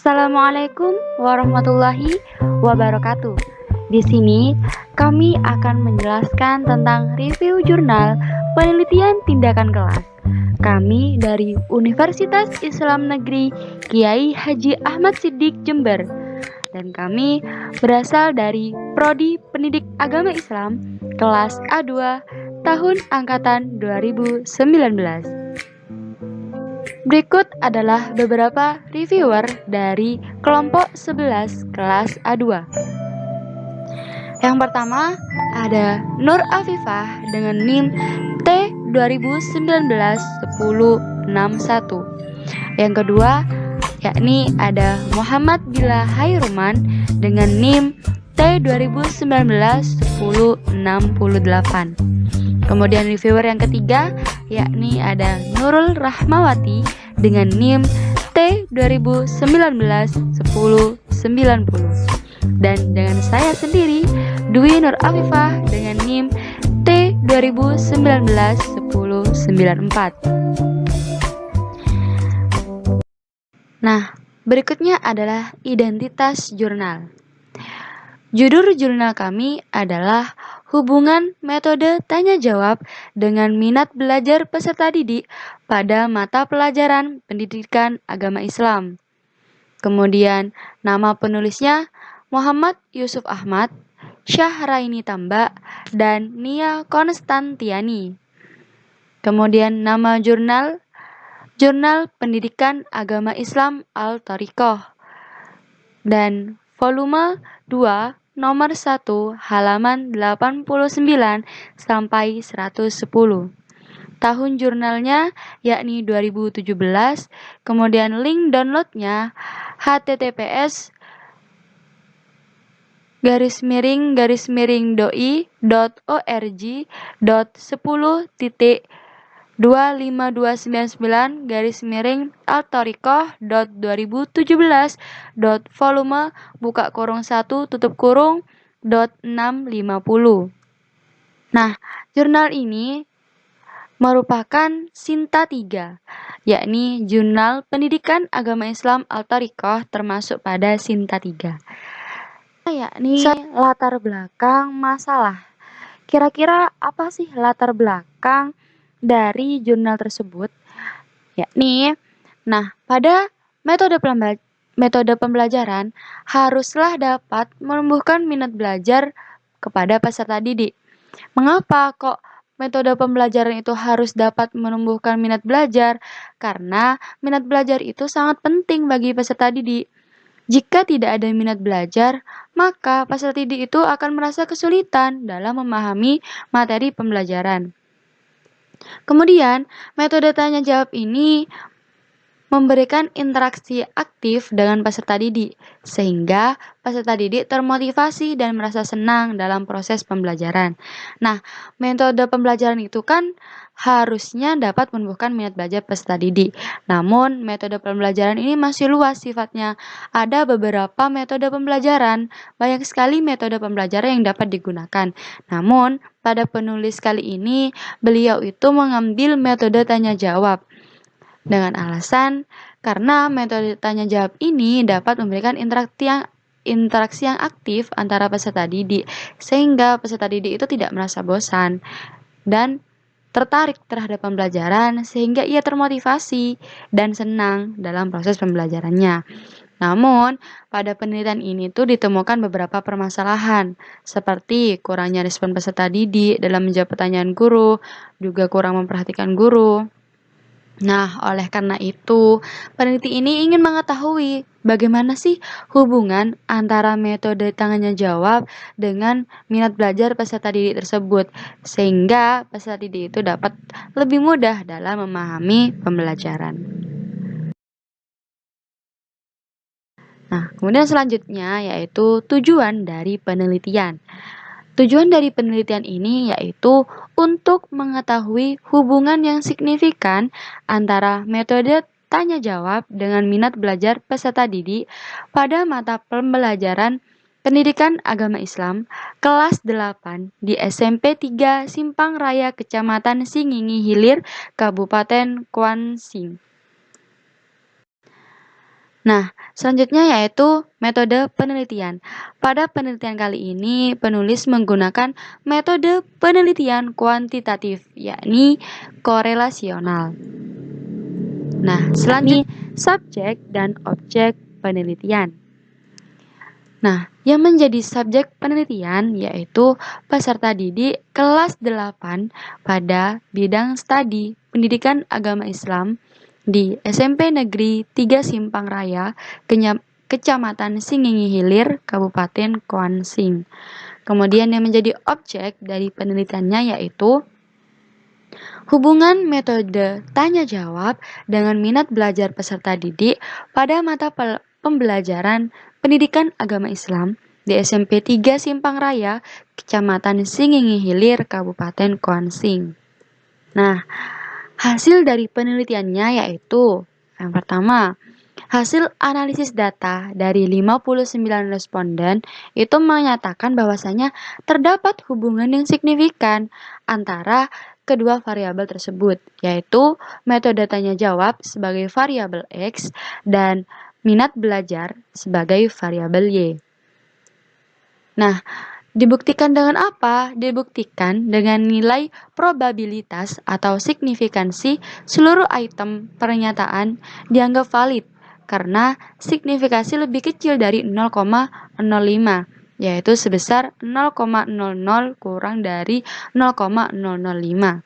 Assalamualaikum warahmatullahi wabarakatuh. Di sini kami akan menjelaskan tentang review jurnal penelitian tindakan kelas. Kami dari Universitas Islam Negeri Kiai Haji Ahmad Siddiq Jember, dan kami berasal dari Prodi Pendidik Agama Islam kelas A2 tahun angkatan 2019. Berikut adalah beberapa reviewer dari kelompok 11 kelas A2. Yang pertama ada Nur Afifah dengan NIM T2019-1061. Yang kedua yakni ada Muhammad Bila Hairuman dengan NIM T2019-1068. Kemudian reviewer yang ketiga yakni ada Nurul Rahmawati dengan NIM T2019-1090. Dan dengan saya sendiri, Dwi Nur Afifah dengan NIM T2019-1094. Nah, berikutnya adalah identitas jurnal. Judul jurnal kami adalah Hubungan Metode Tanya Jawab dengan Minat Belajar Peserta Didik pada Mata Pelajaran Pendidikan Agama Islam. Kemudian nama penulisnya Muhammad Yusuf Ahmad, Syahraini Tamba, dan Nia Konstantiani. Kemudian nama jurnal Jurnal Pendidikan Agama Islam Al-Thariqah, dan volume 2 nomor 1 halaman 89 sampai 110. Tahun jurnalnya yakni 2017. Kemudian link downloadnya https://garis-garis-1 Nah, jurnal ini merupakan Sinta 3, yakni Jurnal Pendidikan Agama Islam Al-Thariqah termasuk pada Sinta 3. Yakni latar belakang masalah. Kira-kira apa sih latar belakang dari jurnal tersebut? Yakni, pada metode pembelajaran haruslah dapat menumbuhkan minat belajar kepada peserta didik. Mengapa kok metode pembelajaran itu harus dapat menumbuhkan minat belajar? Karena minat belajar itu sangat penting bagi peserta didik. Jika tidak ada minat belajar, maka peserta didik itu akan merasa kesulitan dalam memahami materi pembelajaran. Kemudian, metode tanya jawab ini memberikan interaksi aktif dengan peserta didik, sehingga peserta didik termotivasi dan merasa senang dalam proses pembelajaran. Nah, metode pembelajaran itu kan harusnya dapat menumbuhkan minat belajar peserta didik. Namun, metode pembelajaran ini masih luas sifatnya. Ada beberapa metode pembelajaran, banyak sekali metode pembelajaran yang dapat digunakan. Namun, pada penulis kali ini, beliau itu mengambil metode tanya jawab. Dengan alasan karena metode tanya jawab ini dapat memberikan interaksi yang aktif antara peserta didik, sehingga peserta didik itu tidak merasa bosan dan tertarik terhadap pembelajaran, sehingga ia termotivasi dan senang dalam proses pembelajarannya. Namun, pada penelitian ini tuh ditemukan beberapa permasalahan, seperti kurangnya respon peserta didik dalam menjawab pertanyaan guru, juga kurang memperhatikan guru. Nah, oleh karena itu, peneliti ini ingin mengetahui bagaimana sih hubungan antara metode tanya jawab dengan minat belajar peserta didik tersebut, sehingga peserta didik itu dapat lebih mudah dalam memahami pembelajaran. Nah, kemudian selanjutnya yaitu tujuan dari penelitian. Tujuan dari penelitian ini yaitu untuk mengetahui hubungan yang signifikan antara metode tanya jawab dengan minat belajar peserta didik pada mata pembelajaran Pendidikan Agama Islam kelas 8 di SMP 3 Simpang Raya Kecamatan Singingi Hilir, Kabupaten Kwan Sing. Nah, selanjutnya yaitu metode penelitian. Pada penelitian kali ini, penulis menggunakan metode penelitian kuantitatif, yakni korelasional. Nah, selanjutnya subjek dan objek penelitian. Nah, yang menjadi subjek penelitian yaitu peserta didik kelas 8 pada bidang studi pendidikan agama Islam di SMP Negeri 3 Simpang Raya, Kecamatan Singingi Hilir, Kabupaten Kuansing. Kemudian yang menjadi objek dari penelitiannya yaitu hubungan metode tanya-jawab dengan minat belajar peserta didik pada mata pembelajaran pendidikan agama Islam di SMP 3 Simpang Raya, Kecamatan Singingi Hilir, Kabupaten Kuansing. Nah, hasil dari penelitiannya yaitu yang pertama, hasil analisis data dari 59 responden itu menyatakan bahwasanya terdapat hubungan yang signifikan antara kedua variabel tersebut, yaitu metode tanya jawab sebagai variabel X dan minat belajar sebagai variabel Y. Nah, dibuktikan dengan apa? Dibuktikan dengan nilai probabilitas atau signifikansi seluruh item pernyataan dianggap valid karena signifikasi lebih kecil dari 0,05, yaitu sebesar 0,00 kurang dari 0,005.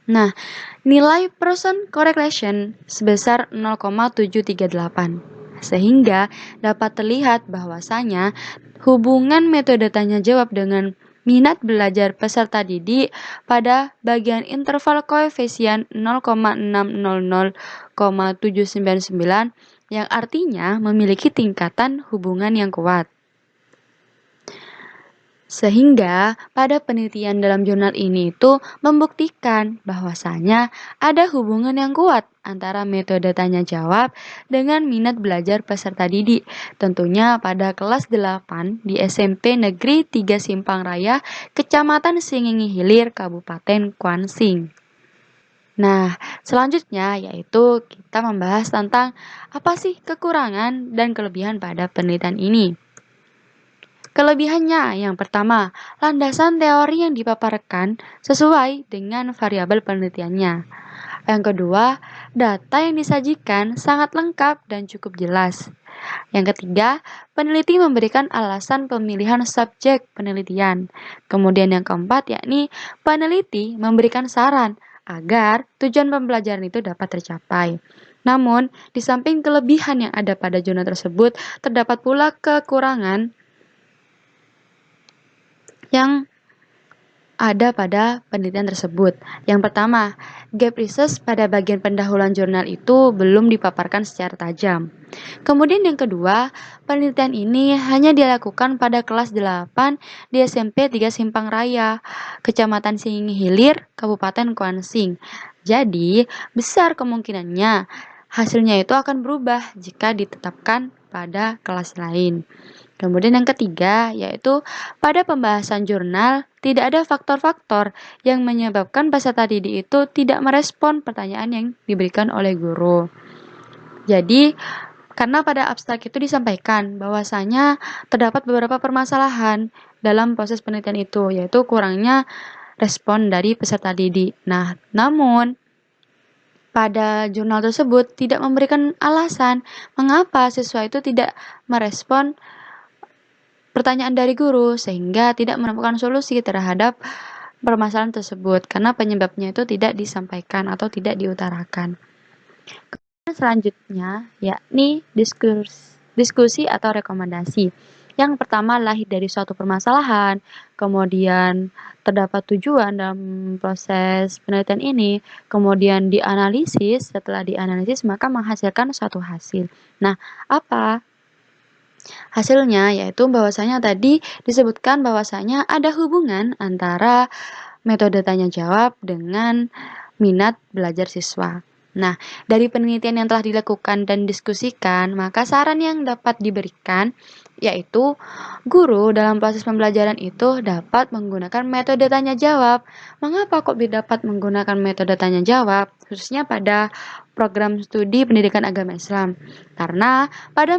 Nah, nilai person correlation sebesar 0,738, sehingga dapat terlihat bahwasanya hubungan metode tanya jawab dengan minat belajar peserta didik pada bagian interval koefisien 0,600,799 yang artinya memiliki tingkatan hubungan yang kuat. Sehingga pada penelitian dalam jurnal ini itu membuktikan bahwasanya ada hubungan yang kuat antara metode tanya jawab dengan minat belajar peserta didik. Tentunya pada kelas 8 di SMP Negeri 3 Simpang Raya, Kecamatan Singingi Hilir, Kabupaten Kuansing. Nah, selanjutnya yaitu kita membahas tentang apa sih kekurangan dan kelebihan pada penelitian ini. Kelebihannya yang pertama, landasan teori yang dipaparkan sesuai dengan variabel penelitiannya. Yang kedua, data yang disajikan sangat lengkap dan cukup jelas. Yang ketiga, peneliti memberikan alasan pemilihan subjek penelitian. Kemudian yang keempat, yakni peneliti memberikan saran agar tujuan pembelajaran itu dapat tercapai. Namun, di samping kelebihan yang ada pada jurnal tersebut, terdapat pula kekurangan yang ada pada penelitian tersebut. Yang pertama, gap research pada bagian pendahuluan jurnal itu belum dipaparkan secara tajam. Kemudian yang kedua, penelitian ini hanya dilakukan pada kelas 8 di SMP 3 Simpang Raya, Kecamatan Singingi Hilir, Kabupaten Kuansing. Jadi, besar kemungkinannya hasilnya itu akan berubah jika ditetapkan pada kelas lain. Kemudian yang ketiga, yaitu pada pembahasan jurnal, tidak ada faktor-faktor yang menyebabkan peserta didik itu tidak merespon pertanyaan yang diberikan oleh guru. Jadi, karena pada abstrak itu disampaikan bahwasanya terdapat beberapa permasalahan dalam proses penelitian itu, yaitu kurangnya respon dari peserta didik. Nah, namun pada jurnal tersebut tidak memberikan alasan mengapa siswa itu tidak merespon pertanyaan dari guru sehingga tidak menemukan solusi terhadap permasalahan tersebut karena penyebabnya itu tidak disampaikan atau tidak diutarakan. Kemudian selanjutnya yakni diskusi atau rekomendasi. Yang pertama lahir dari suatu permasalahan, kemudian terdapat tujuan dalam proses penelitian ini, kemudian dianalisis, setelah dianalisis maka menghasilkan suatu hasil. Nah, apa hasilnya? Yaitu bahwasanya tadi disebutkan bahwasanya ada hubungan antara metode tanya jawab dengan minat belajar siswa. Nah, dari penelitian yang telah dilakukan dan diskusikan, maka saran yang dapat diberikan yaitu guru dalam proses pembelajaran itu dapat menggunakan metode tanya jawab. Mengapa kok dapat menggunakan metode tanya jawab? Khususnya pada program studi pendidikan agama Islam. Karena pada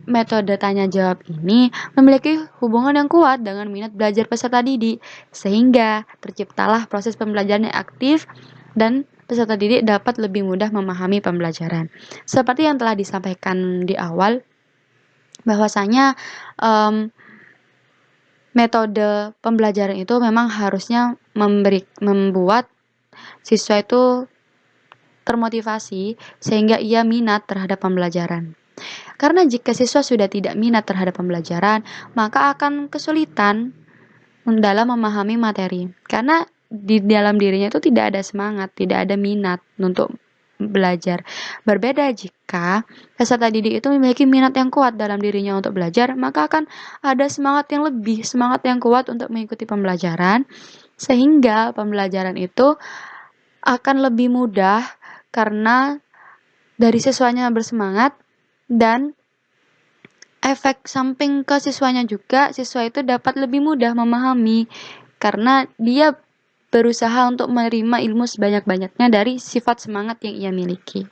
metode tanya jawab ini memiliki hubungan yang kuat dengan minat belajar peserta didik, sehingga terciptalah proses pembelajaran yang aktif dan peserta didik dapat lebih mudah memahami pembelajaran. Seperti yang telah disampaikan di awal, bahwasanya metode pembelajaran itu memang harusnya membuat siswa itu termotivasi sehingga ia minat terhadap pembelajaran. Karena jika siswa sudah tidak minat terhadap pembelajaran, maka akan kesulitan dalam memahami materi. Karena di dalam dirinya itu tidak ada semangat, tidak ada minat untuk belajar. Berbeda jika peserta didik itu memiliki minat yang kuat dalam dirinya untuk belajar, maka akan ada semangat yang kuat untuk mengikuti pembelajaran, sehingga pembelajaran itu akan lebih mudah karena dari siswanya bersemangat, dan efek samping ke siswanya juga, siswa itu dapat lebih mudah memahami karena dia berusaha untuk menerima ilmu sebanyak-banyaknya dari sifat semangat yang ia miliki.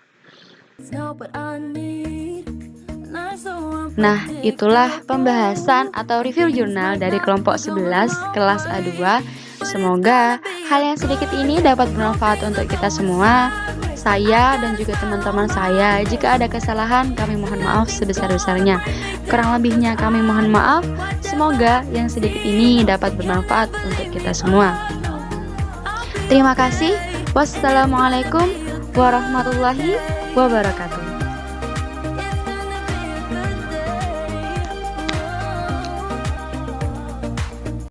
Nah, itulah pembahasan atau review jurnal dari kelompok 11 kelas A2. Semoga hal yang sedikit ini dapat bermanfaat untuk kita semua. Saya dan juga teman-teman saya, jika ada kesalahan kami mohon maaf sebesar-besarnya. Kurang lebihnya kami mohon maaf. Semoga yang sedikit ini dapat bermanfaat untuk kita semua. Terima kasih. Wassalamualaikum warahmatullahi wabarakatuh.